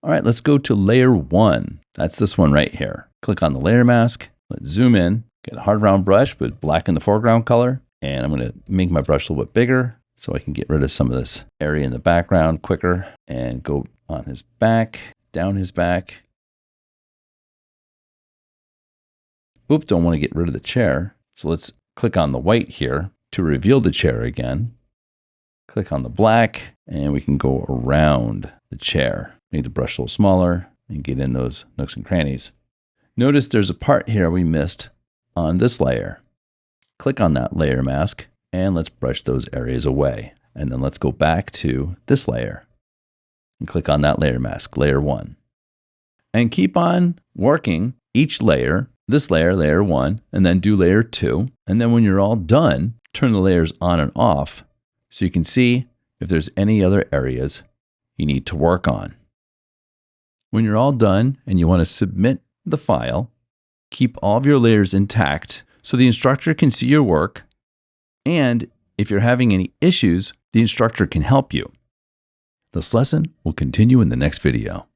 All right, let's go to layer 1. That's this one right here. Click on the layer mask. Let's zoom in. Get a hard round brush, but black in the foreground color. And I'm going to make my brush a little bit bigger so I can get rid of some of this area in the background quicker, and go on his back, down his back. Oops, don't want to get rid of the chair. So let's click on the white here to reveal the chair again. Click on the black, and we can go around the chair. Make the brush a little smaller and get in those nooks and crannies. Notice there's a part here we missed on this layer. Click on that layer mask, and let's brush those areas away. And then let's go back to this layer and click on that layer mask, layer 1. And keep on working each layer, this layer, layer 1, and then do layer 2. And then when you're all done, turn the layers on and off so you can see if there's any other areas you need to work on. When you're all done and you want to submit the file, keep all of your layers intact so the instructor can see your work. And if you're having any issues, the instructor can help you. This lesson will continue in the next video.